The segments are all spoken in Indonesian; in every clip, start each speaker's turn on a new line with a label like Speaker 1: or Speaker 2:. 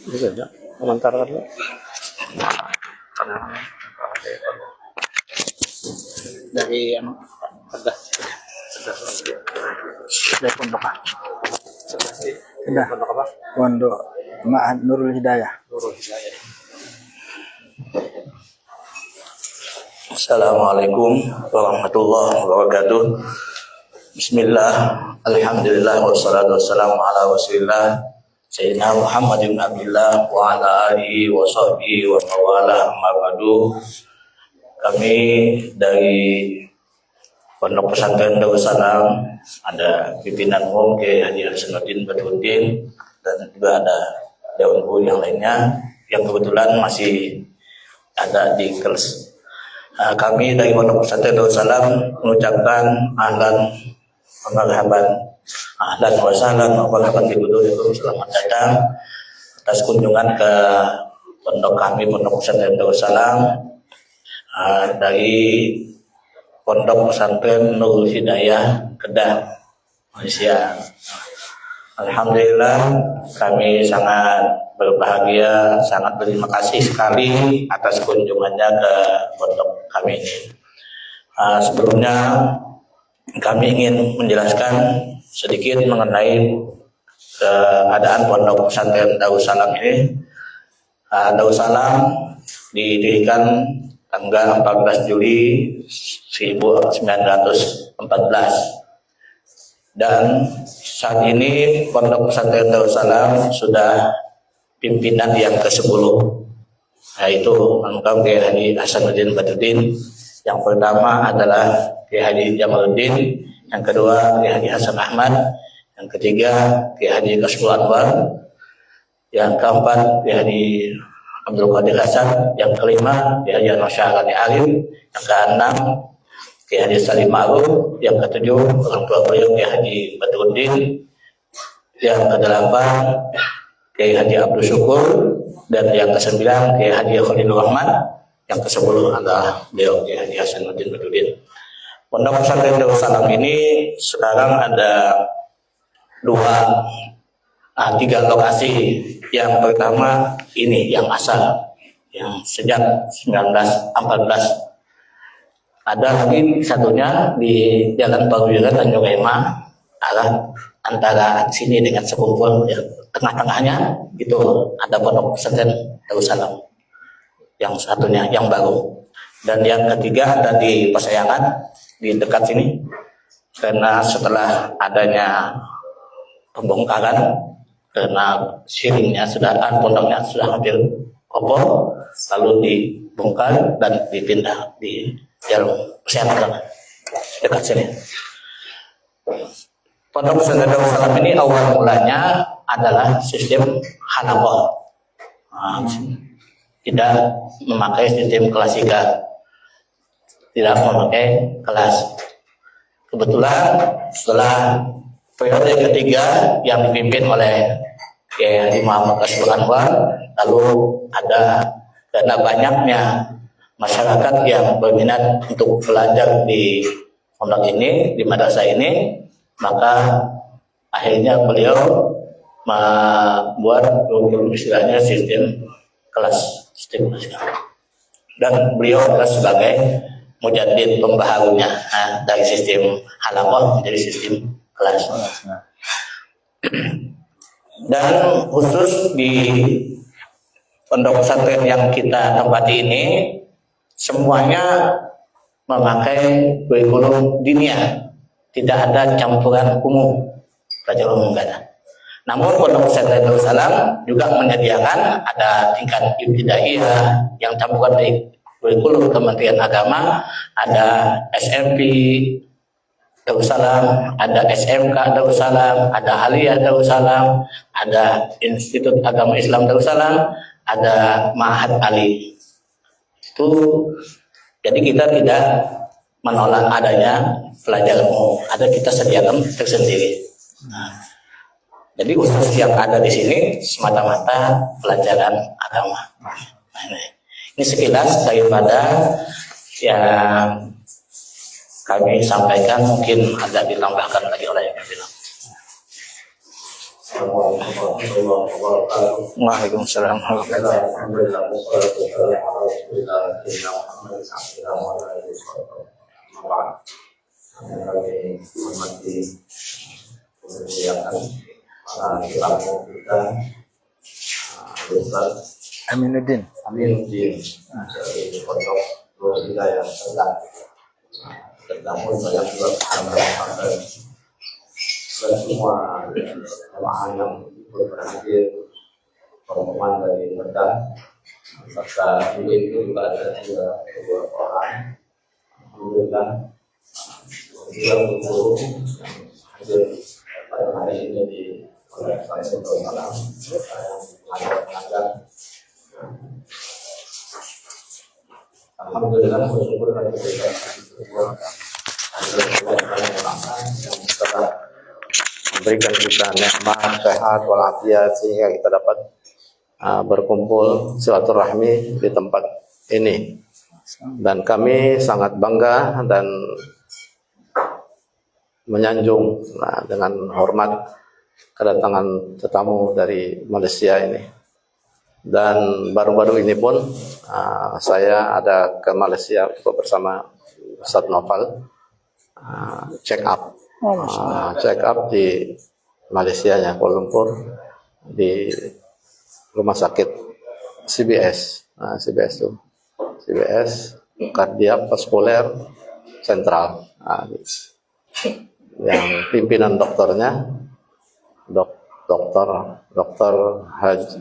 Speaker 1: Bisa aja mengantarkan dari yang ada dari pondok pondok apa? Pondok Ma'had Nurul Hidayah.
Speaker 2: Assalamualaikum warahmatullahi wabarakatuh. Bismillah, alhamdulillah, wassalatu wassalamu ala rasulillah Sayyidina Muhammad bin Abdullah wa ala alihi wa sahbihi wa mawalah amma ba'du. Kami dari Pondok Pesantren Darussalam, ada pimpinan umum Kiai Haji Hasanuddin Badruddin, dan juga ada Dewan Guru yang lainnya yang kebetulan masih ada di kelas. Kami dari Pondok Pesantren Darussalam mengucapkan ahlan wa sahlan wa marhaban bikum, selamat datang atas kunjungan ke pondok kami, Pondok Pesantren Darussalam, dari Pondok Pesantren Nurul Hidayah, Kedah, Malaysia. Alhamdulillah, kami sangat berbahagia, sangat berterima kasih sekali atas kunjungannya ke pondok kami ini. Sebelumnya kami ingin menjelaskan sedikit mengenai keadaan Pondok Pesantren Darussalam ini. Darussalam didirikan tanggal 14 Juli 1914 dan saat ini Pondok Pesantren Darussalam sudah pimpinan yang ke-10, yaitu Al-Mukarram Kiai Haji Hasanuddin Badruddin. Yang pertama adalah Kiai Haji Jamaluddin, yang kedua Kiai Haji Hasan Ahmad, yang ketiga Kiai Haji Kasbul Anwar, yang keempat Kiai Haji Abdul Qadir Hasan, yang kelima Kiai Haji Anwar Syahrani Arif, yang keenam Kiai Haji Salim Ma'ruf, yang ketujuh orang tua beliau Kiai Haji Badruddin, yang kedelapan Kiai Haji Abdul Syukur, dan yang kesembilan Kiai Haji Khalilur Rahman, yang ke-10 adalah beliau Kiai Haji Hasanuddin Badruddin. Pondok Pesantren Darussalam ini sekarang ada tiga lokasi. Yang pertama ini yang asal, yang sejak 1914. Ada lagi satunya di Jalan Pawiran Tanjung Ema, arah antara sini dengan Sekumpul, ya, tengah-tengahnya itu ada Pondok Pesantren Darussalam. Yang satunya yang baru, dan yang ketiga ada di Pasayangan di dekat sini, karena setelah adanya pembongkaran karena siringnya pondoknya sudah hampir kokoh, lalu dibongkar dan dipindah di Jalan Pasayangan dekat sini. Pondok Pesantren Darussalam ini awal mulanya adalah sistem halaqah, tidak memakai sistem klasika, tidak memakai kelas. Kebetulan setelah periode ketiga yang dipimpin oleh Kiai Haji Muhammad Kasbul Anwar, lalu ada karena banyaknya masyarakat yang berminat untuk belajar di pondok ini, di madrasah ini, maka akhirnya beliau membuat istilahnya sistem kelas. Dan beliau adalah sebagai mujaddid pembaharunya dari sistem halaqah menjadi sistem kelas. Dan khusus di pondok pesantren yang kita tempati ini semuanya memakai kurikulum diniyah, tidak ada campuran umum, pelajaran umum enggak ada. Namun Pondok Pesantren Darussalam juga menyediakan ada tingkat ibtidaiyah yang campuran dari kurikulum Kementerian Agama, ada SMP Darussalam, ada SMK Darussalam, ada Aliyah Darussalam, ada Institut Agama Islam Darussalam, ada Ma'had Ali. Itu jadi kita tidak menolak adanya pelajaran umum, ada kita sediakan tersendiri. Jadi khusus yang ada di sini semata-mata pelajaran agama. Ini sekilas daripada yang kami sampaikan, mungkin ada ditambahkan lagi oleh pimpinan. Assalamualaikum warahmatullahi wabarakatuh.
Speaker 1: Waalaikumsalam.
Speaker 2: Alhamdulillah wassalatu wassalamu ala Rasulillah sayyidina Muhammad sallallahu alaihi wasallam. Kami hormati kemuliaan para tamu kita, Ustaz
Speaker 1: Aminuddin.
Speaker 2: Aminuddin dari Pondok Nur Hidayah Serdang. Namun banyak juga tambahan dan semua jemaah yang berhadir rombongan dari Medan serta ini juga ada dua orang. Alhamdulillah kita guru hadir pada hari ini di Universitas Salam yang mengajar. Alhamdulillah bersyukur pada kita memberikan kita nikmat, sehat, walafiat sehingga kita dapat berkumpul silaturahmi di tempat ini. Dan kami sangat bangga dan menyanjung dengan hormat kedatangan tetamu dari Malaysia ini. Dan baru-baru ini pun saya ada ke Malaysia bersama Ustaz Noval check up di Malaysia nya Kuala Lumpur di rumah sakit CBS Kardiak Vaskuler Sentral yang pimpinan dokternya Dokter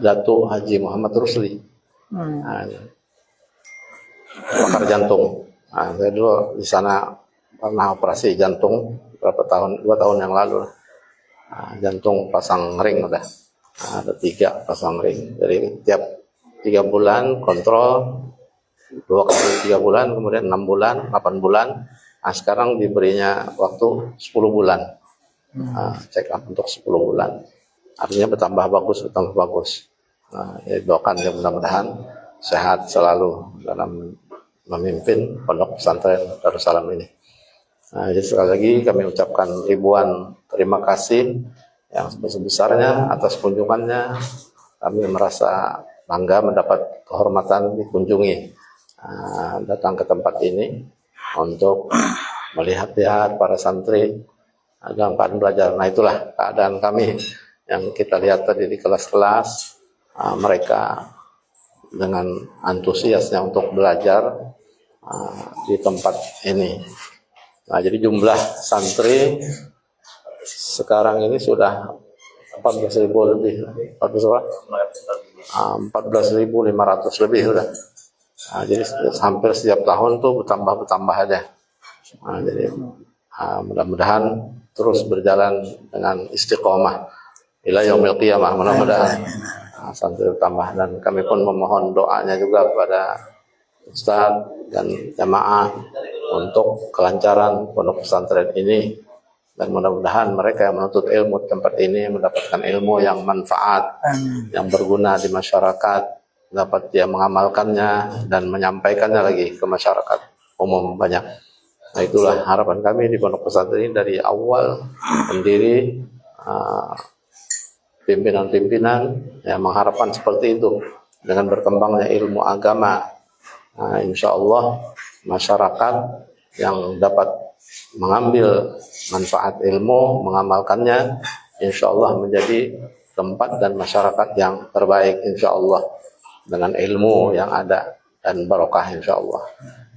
Speaker 2: Datuk Haji Muhammad Rusli, pakar jantung. Saya dulu di sana pernah operasi jantung berapa tahun, 2 tahun yang lalu. Jantung pasang ring udah, ada 3 pasang ring. Jadi tiap 3 bulan kontrol, 2 kali 3 bulan, kemudian 6 bulan, 8 bulan. Sekarang diberinya waktu 10 bulan, check up untuk 10 bulan. Artinya bertambah bagus. Ya, doakan ya mudah-mudahan sehat selalu dalam memimpin pondok pesantren Darussalam ini. Jadi sekali lagi kami ucapkan ribuan terima kasih yang sebesar-besarnya atas kunjungannya. Kami merasa bangga mendapat kehormatan dikunjungi, datang ke tempat ini untuk melihat-lihat para santri dalam keadaan belajar. Nah itulah keadaan kami yang kita lihat tadi di kelas-kelas, mereka dengan antusiasnya untuk belajar di tempat ini. Nah, jadi jumlah santri sekarang ini sudah 14.000 lebih, 14.500 lebih sudah. Nah, jadi hampir setiap tahun tuh bertambah aja. Nah, jadi mudah-mudahan terus berjalan dengan istiqomah ila yaumil qiyamah, mudah-mudahan santri bertambah. Dan kami pun memohon doanya juga kepada Ustaz dan jamaah untuk kelancaran pondok pesantren ini, dan mudah-mudahan mereka yang menuntut ilmu di tempat ini mendapatkan ilmu yang manfaat, yang berguna di masyarakat, dapat dia mengamalkannya dan menyampaikannya lagi ke masyarakat umum banyak. Nah itulah harapan kami di pondok pesantren ini dari awal pendiri, pimpinan-pimpinan yang mengharapkan seperti itu. Dengan berkembangnya ilmu agama, insya Allah masyarakat yang dapat mengambil manfaat ilmu, mengamalkannya, insya Allah menjadi tempat dan masyarakat yang terbaik insya Allah dengan ilmu yang ada dan barokah insya Allah.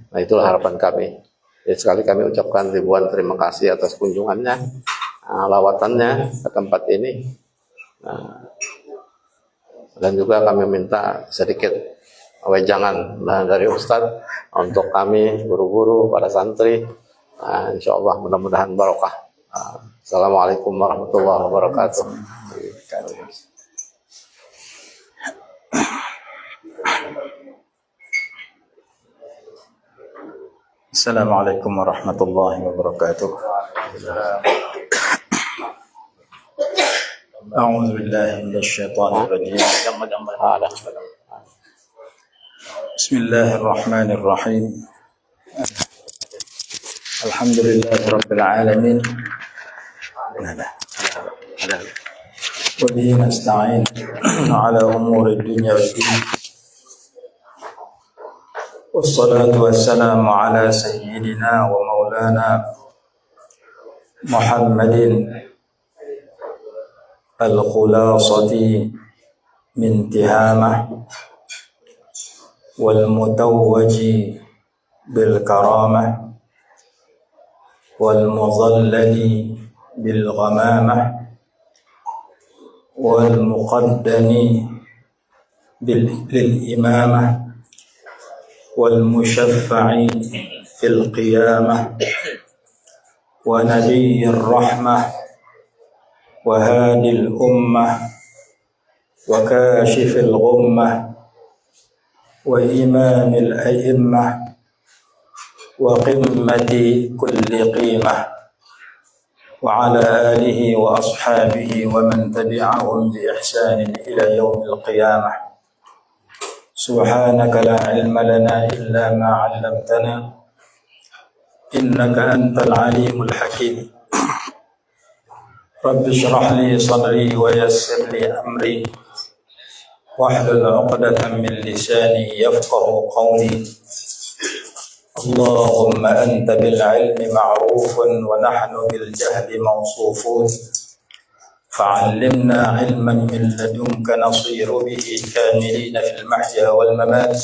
Speaker 2: Nah itulah harapan kami. Jadi sekali kami ucapkan ribuan terima kasih atas kunjungannya, lawatannya ke tempat ini. Dan juga kami minta sedikit wejangan dari Ustadz untuk kami guru-guru para santri, insya Allah mudah-mudahan barokah. Assalamualaikum warahmatullahi wabarakatuh.
Speaker 1: Assalamualaikum warahmatullahi wabarakatuh. أعوذ بالله من الشيطان الرجيم. بسم الله الرحمن الرحيم. الحمد لله رب العالمين. وبه نستعين على أمور الدنيا والدين والصلاة والسلام على سيدنا ومولانا محمد الخلاصة من تهامة والمتوج بالكرامة والمظلل بالغمامة والمقدم للإمامة والمشفع في القيامة ونبي الرحمة وهادي الأمة وكاشف الغمة وإمام الأئمة وقمة كل قيمة وعلى آله وأصحابه ومن تبعهم بإحسان إلى يوم القيامة. سبحانك لا علم لنا إلا ما علمتنا إنك أنت العليم الحكيم. رب اشرح لي صدري ويسر لي أمري واحلل عقدة من لساني يفقه قولي. اللهم أنت بالعلم معروف ونحن بالجهل موصوفون فعلمنا علما من لدنك نصير به كاملين في المحيا والممات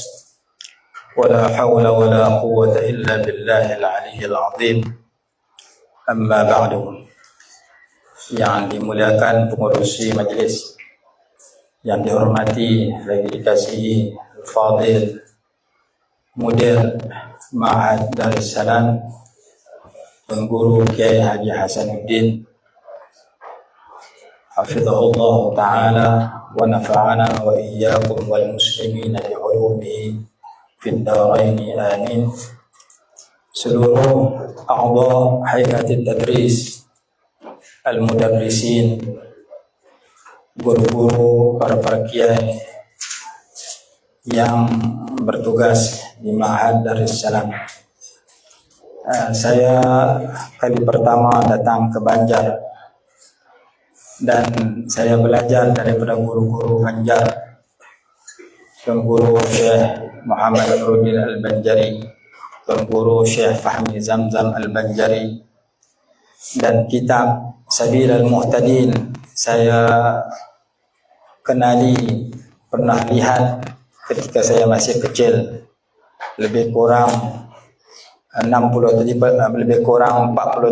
Speaker 1: ولا حول ولا قوة إلا بالله العلي العظيم. أما بعد. Yang dimuliakan pengurusi majlis, yang dihormati lagi dikasihi Fadil Mudir Ma'had Darussalam, Pengguru Kiai Haji Hasanuddin Hafizahullah Ta'ala wa nafa'ana wa iyyakum wal muslimina bi ulumihi fid dharain amin. Seluruh a'dha hay'at tadris, al-mudarrisin, guru-guru, para kiai yang bertugas di Ma'had Darussalam. Saya kali pertama datang ke Banjar dan saya belajar daripada guru-guru Banjar, Guru Syekh Muhammad Nurudin Al-Banjari, Guru Syekh Fahmi Zamzam Al-Banjari, dan kitab Sabil Al-Muhtadin saya kenali, pernah lihat ketika saya masih kecil, lebih kurang 40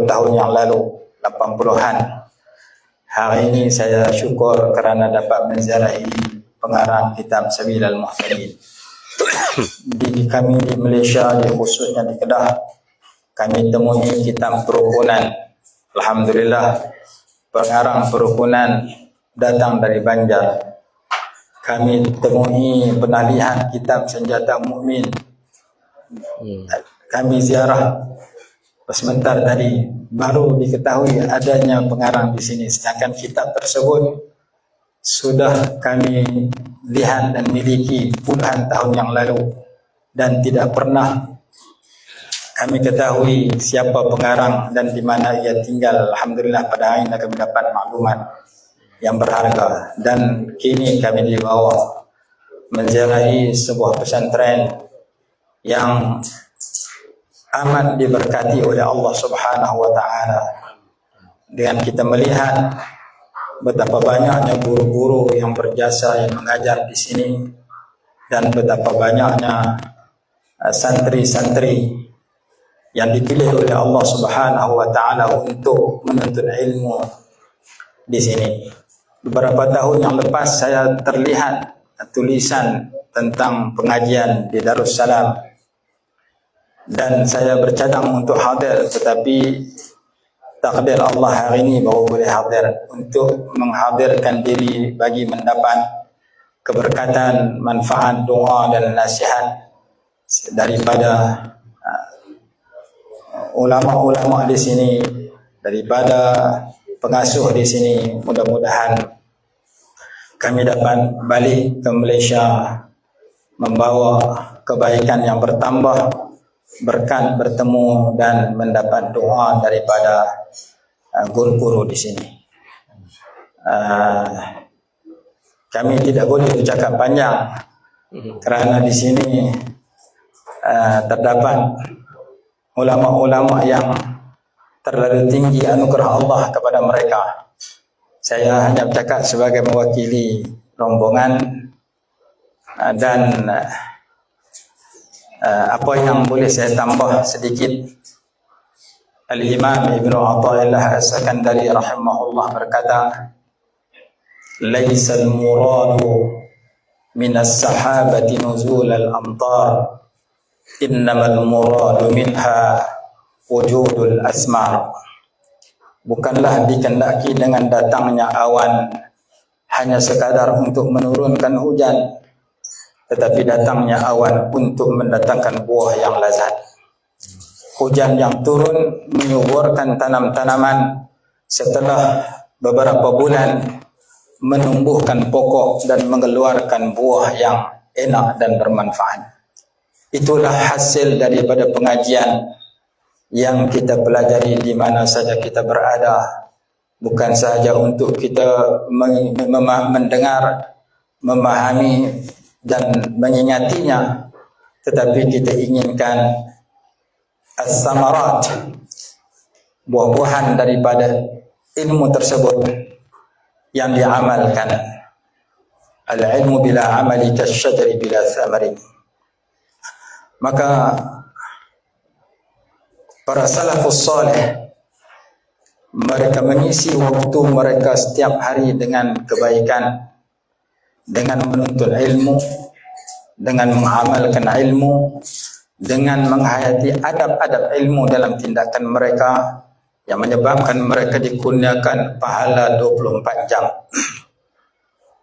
Speaker 1: tahun yang lalu, 80-an. Hari ini saya syukur kerana dapat menziarahi pengarang kitab Sabil Al-Muhtadin. Kami di Malaysia, khususnya di Kedah, kami temui kitab perukunan. Alhamdulillah, pengarang perukunan datang dari Banjar. Kami temui, pernah lihat kitab Senjata Mukmin. Kami ziarah sebentar tadi, baru diketahui adanya pengarang di sini. Sedangkan kitab tersebut sudah kami lihat dan miliki puluhan tahun yang lalu dan tidak pernah kami ketahui siapa pengarang dan di mana ia tinggal. Alhamdulillah, pada hari ini kami dapat maklumat yang berharga, dan kini kami dibawa menziarahi sebuah pesantren yang amat diberkati oleh Allah Subhanahu wa taala. Dengan kita melihat betapa banyaknya guru-guru yang berjasa yang mengajar di sini dan betapa banyaknya santri-santri yang dipilih oleh Allah Subhanahu wa taala untuk menuntut ilmu di sini. Beberapa tahun yang lepas saya terlihat tulisan tentang pengajian di Darussalam dan saya bercadang untuk hadir, tetapi takdir Allah hari ini baru boleh hadir untuk menghadirkan diri bagi mendapat keberkatan, manfaat, doa dan nasihat daripada ulama-ulama di sini, daripada pengasuh di sini. Mudah-mudahan kami dapat balik ke Malaysia membawa kebaikan yang bertambah berkat bertemu dan mendapat doa daripada guru-guru di sini. Kami tidak boleh bercakap panjang kerana di sini terdapat ulama-ulama yang terlalu tinggi anugerah Allah kepada mereka. Saya hanya bercakap sebagai mewakili rombongan dan apa yang boleh saya tambah sedikit. Al-Imam Ibnu Athaillah As-Sakandari rahimahullah berkata, "Laisa al-muradu min as-sahabati nuzul al-amtar, innamal muradu minha wujudul asmar." Bukanlah dikehendaki dengan datangnya awan hanya sekadar untuk menurunkan hujan, tetapi datangnya awan untuk mendatangkan buah yang lazat. Hujan yang turun menyuburkan tanam-tanaman, setelah beberapa bulan menumbuhkan pokok dan mengeluarkan buah yang enak dan bermanfaat. Itulah hasil daripada pengajian yang kita pelajari di mana saja kita berada, bukan sahaja untuk kita mendengar, memahami dan mengingatinya, tetapi kita inginkan as-samarat, buah-buahan daripada ilmu tersebut yang diamalkan. Al-ilmu bila amali kasyajari bila thamari. Maka para salafus salih, mereka mengisi waktu mereka setiap hari dengan kebaikan, dengan menuntut ilmu, dengan mengamalkan ilmu, dengan menghayati adab-adab ilmu dalam tindakan mereka, yang menyebabkan mereka dikurniakan pahala 24 jam.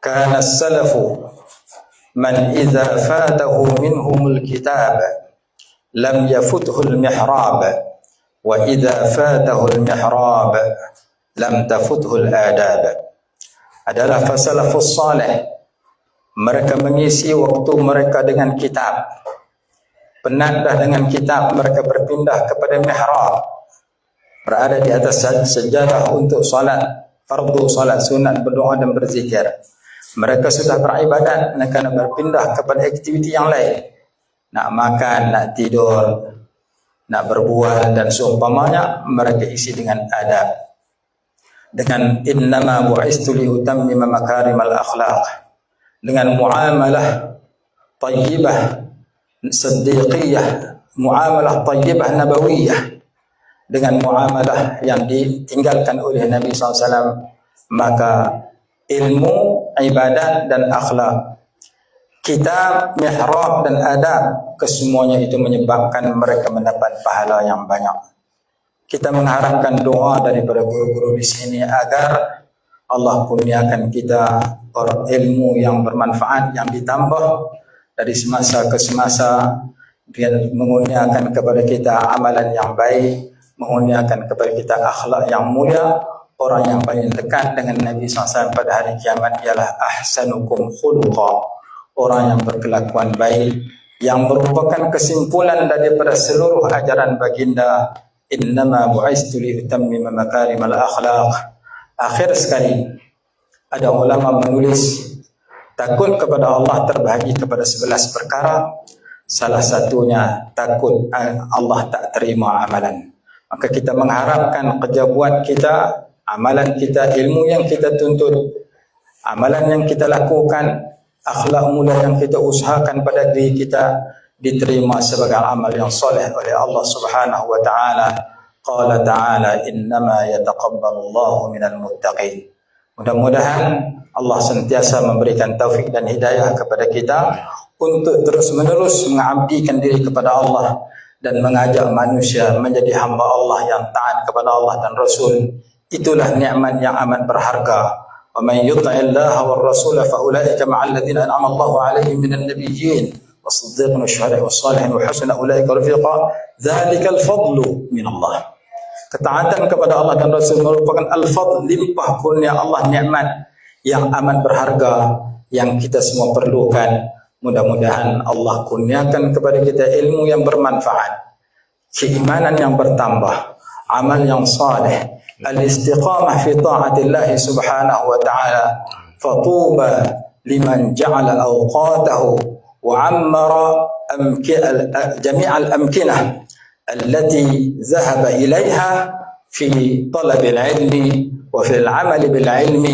Speaker 1: Kana as-salafu man idza fatahu minhumul kitab lam yafuthu al-mihrab, wa idza fatahu al-mihrab lam tafuthu al-adab. Adalah salafus salih, mereka mengisi waktu mereka dengan kitab. Penat dah dengan kitab, mereka berpindah kepada mihrab, berada di atas sejadah untuk salat fardu, salat sunat, berdoa dan berzikir. Mereka sudah beribadat, mereka nak berpindah kepada aktiviti yang lain, nak makan, nak tidur, nak berbual dan seumpamanya. Mereka isi dengan adab, dengan innama bu'istu li utammima makarimal akhlaq, dengan muamalah tayyibah siddiqiyah, muamalah tayyibah nabawiyah, dengan muamalah yang ditinggalkan oleh Nabi SAW. Maka ilmu, ibadat dan akhlak, kitab, mihrab dan adab, kesemuanya itu menyebabkan mereka mendapat pahala yang banyak. Kita mengharapkan doa daripada guru-guru di sini agar Allah kurniakan kita orang ilmu yang bermanfaat, yang ditambah dari semasa ke semasa, dia mengurniakan kepada kita amalan yang baik, mengurniakan kepada kita akhlak yang mulia. Orang yang paling dekat dengan Nabi SAW pada hari kiamat ialah ahsanukum khuluqa, orang yang berkelakuan baik, yang merupakan kesimpulan daripada seluruh ajaran baginda, innama bu'istu li utammima makarimal akhlaq. Akhir sekali ada ulama menulis, takut kepada Allah terbahagi kepada 11 perkara. Salah satunya takut Allah tak terima amalan. Maka kita mengharapkan kerja buat kita, amalan kita, ilmu yang kita tuntut, amalan yang kita lakukan, akhlak mulia yang kita usahakan pada diri kita diterima sebagai amal yang soleh oleh Allah Subhanahu wa taala. Qala ta'ala innama yataqabbalullahu minal muttaqin. Mudah-mudahan Allah sentiasa memberikan taufik dan hidayah kepada kita untuk terus-menerus mengabdikan diri kepada Allah dan mengajak manusia menjadi hamba Allah yang taat kepada Allah dan Rasul. Itulah nikmat yang amat berharga. Wa man yuti'illaha war rasula fa ulaika ma'al ladzina an'ama Allahu 'alaihim minan nabiyyin was-siddiqin wasyuhada'i was-salihin wa hasuna ulaika rafiqa. Dzalikal fadlu min Allah. Ketaatan kepada Allah dan Rasul merupakan al-fadl, limpah kurnia Allah, nikmat yang amat berharga yang kita semua perlukan. Mudah-mudahan Allah kurniakan kepada kita ilmu yang bermanfaat, keimanan yang bertambah, amal yang saleh, الاستقامة في طاعة الله سبحانه وتعالى فطوبى لمن جعل أوقاته وعمر جميع الأمكنة التي ذهب إليها في طلب العلم وفي العمل بالعلم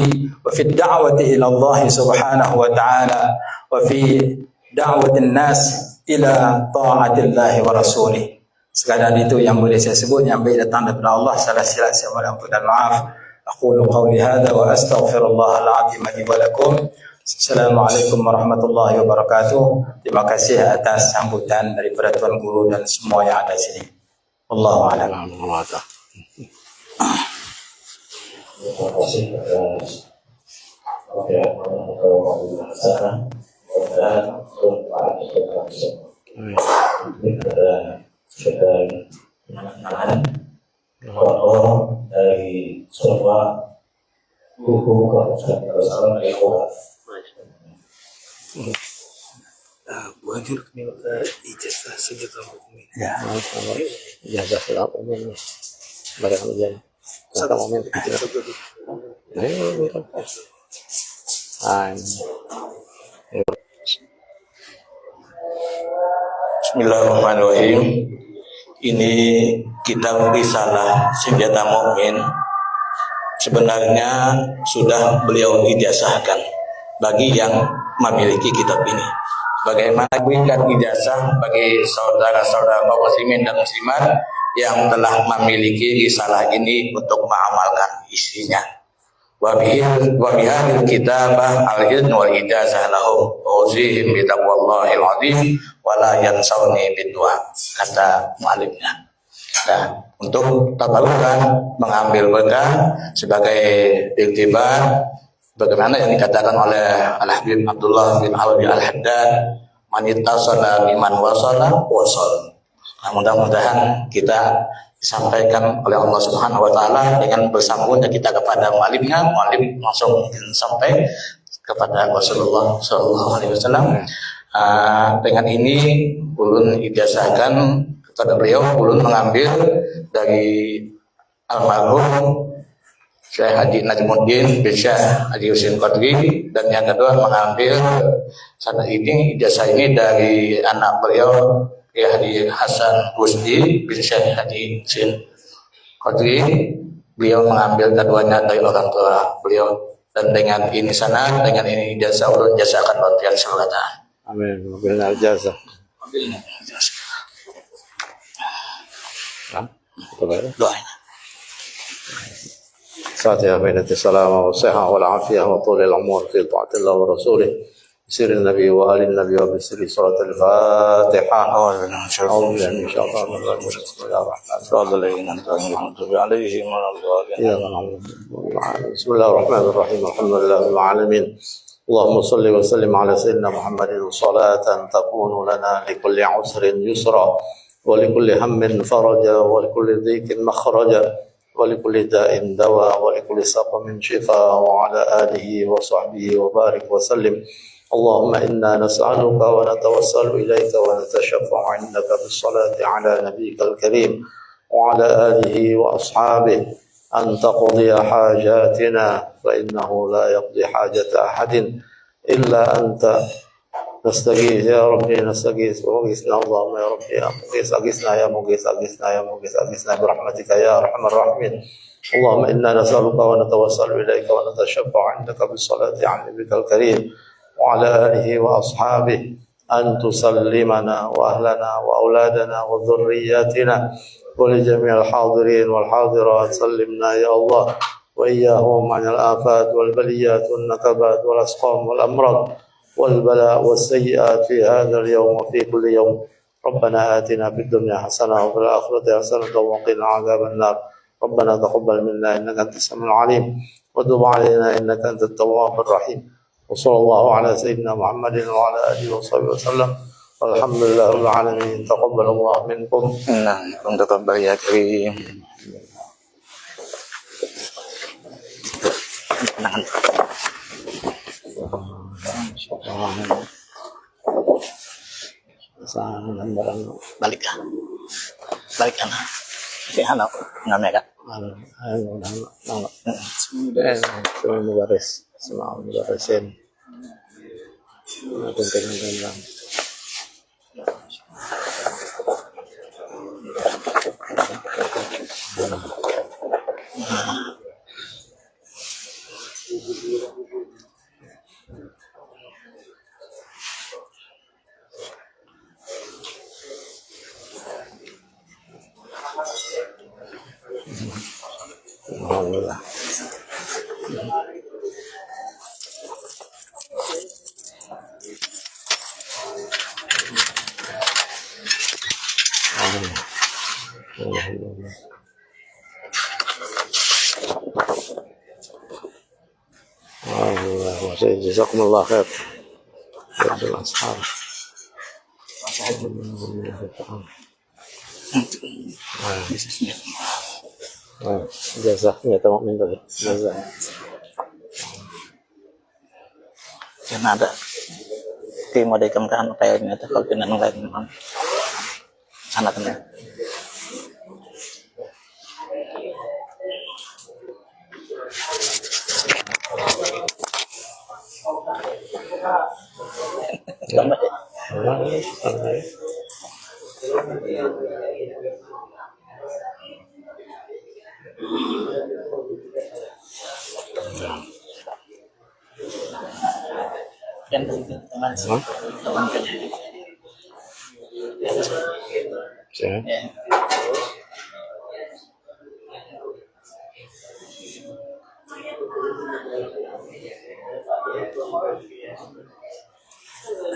Speaker 1: وفي الدعوة إلى الله سبحانه وتعالى وفي دعوة الناس إلى طاعة الله ورسوله. Sekadar itu yang boleh saya sebut, yang baik datang daripada Allah. Salah silap saya mohon ampun dan maaf. Aqulu qawli hadza wa astaghfirullah al-azim li wa lakum. Assalamualaikum warahmatullahi wabarakatuh. Terima kasih atas sambutan daripada Tuan Guru dan semua yang ada di sini. Wallahu a'lam.
Speaker 2: Terima kasih penanganan protokol dari semua guru Ustaz Darussalam dari Koga.
Speaker 3: Bukan ijazah sejuta hukum.
Speaker 1: Ya.
Speaker 2: Ijazah silap umum. Pada kemudian satu momen kita. Bismillahirrahmanirrahim. Ini kitab risalah senjata mukmin sebenarnya sudah beliau ijazahkan bagi yang memiliki kitab ini. Bagaimana berikan ijazah bagi saudara-saudara kaum muslimin dan muslimat yang telah memiliki risalah ini untuk mengamalkan isinya. Wa bihadil kitabah al-idn wal ijazah lahum uzihim bi taqwallahil azim wa la yansawni bidua, kata mu'alifnya. Nah, untuk tabarukan mengambil berkah sebagai iktibar bagaimana yang dikatakan oleh Al-Habib Abdullah bin Alawi Al-Haddad, man ittasala biman wasala wasal. Nah, mudah-mudahan kita disampaikan oleh Allah Subhanahu wa taala dengan bersambungnya kita kepada mu'alifnya, mu'alif langsung sampai kepada Rasulullah sallallahu alaihi wasallam. Dengan ini ulun ijazahkan kepada beliau, ulun mengambil dari almarhum Syekh Haji Najmuddin bin Syekh Haji Husin Qadri, dan yang kedua mengambil sanad ini, ijazah ini dari anak beliau ya Haji Hasan Rusdi bin Syekh Haji Husin Qadri. Beliau mengambil keduanya dari orang tua beliau, dan dengan ini sanad, dengan ini ijazah ulun jazahkan latihan salatan.
Speaker 3: Amin. Mobilnya ijazah.
Speaker 2: Mobilnya ijazah.
Speaker 3: Doain. فاتحة بين السلامة والصحة والعافية وطول العمر في طاعة الله ورسوله بسر النبي وآل النبي وبسر سورة الفاتحة. أعوذ بالله من الشيطان الرجيم. بسم الله الرحمن الرحيم. بسم الله الرحمن الرحيم. الحمد لله رب العالمين. اللهم صل وسلم على سيدنا محمد صلاة تكون لنا لكل عسر يسرا ولكل هم فرجا ولكل ضيق مخرجا ولكل داء دواء ولكل سقم شفاء وعلى آله وصحبه وبارك وسلم. اللهم إنا نسألك ونتوسل إليك ونتشفع عندك بالصلاة على نبيك الكريم وعلى آله وأصحابه أن تقضي حاجاتنا فإنه لا يقضي حاجة أحد إلا أنت. نستغيث يا ربي نستغيث وغيثنا اللهم يا ربي يا مغيث أغثنا يا مغيث أغثنا يا مغيث أغثنا برحمتك يا أرحم الراحمين. اللهم إنا نسألك ونتوسل إليك ونتشفع عندك بالصلاة على نبيك الكريم وعلى آله وأصحابه أن تسلمنا وأهلنا وأولادنا وذرياتنا ولجميع الحاضرين والحاضرات. سلمنا يا الله وإياهم عن الآفات والبليات والنكبات والأسقام والأمراض والبلاء والسيئات في هذا اليوم وفي كل يوم. ربنا آتنا في الدنيا حسنة وفي الآخرة حسنة وقنا عذاب النار. ربنا تقبل منا إنك أنت السميع العليم وتب علينا إنك أنت التواب الرحيم. وصلى الله على سيدنا محمد وعلى آله وصحبه وسلم والحمد لله رب العالمين. تقبل الله منكم.
Speaker 2: Nah, تقبل يا كريم. Balik kan? Balik kan? Oke, halo, nggak mereka.
Speaker 3: Semua mubaris, semua mubarisin. Tentang. Alhamdulillah. Alhamdulillah. Alhamdulillah. Jazakumullah khair. Jazakumullah ashab. Jazah, ya tamak min tadi. Jazah.
Speaker 2: Karena ada tim ada kemerahan kayaknya itu kalau tidak nelayan memang sana teman.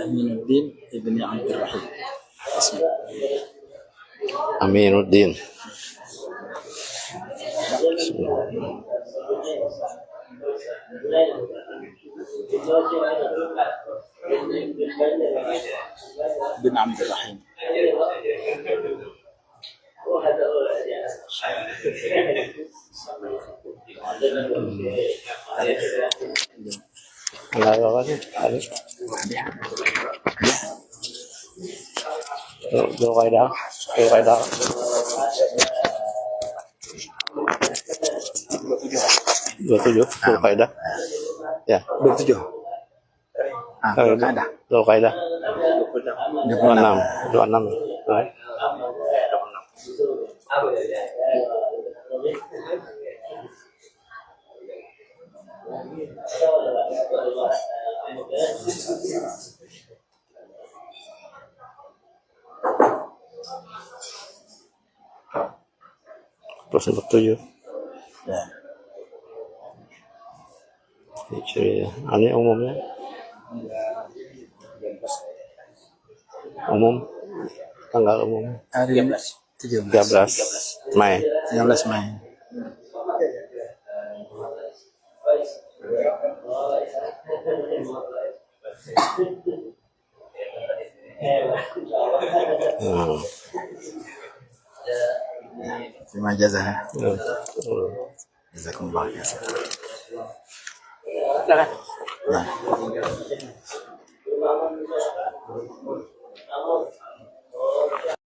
Speaker 1: Aminuddin ibni Abdurrahim.
Speaker 3: Aminuddin.
Speaker 1: Bin Abdurrahim.
Speaker 3: Apa sih? Dua kaidah. Dua tujuh kaidah. Ya.
Speaker 1: 27. Ada.
Speaker 3: Dua kaidah. 26. Right. Terus untuk 7.
Speaker 1: Ya.
Speaker 3: Ciri ya. Ini umumnya. Umum. Tanggal umum.
Speaker 1: Hari
Speaker 3: 13 Mei.
Speaker 1: 13 Mei. Terima jazah. Jazakumullah khair.
Speaker 2: Silakan.
Speaker 1: Nah.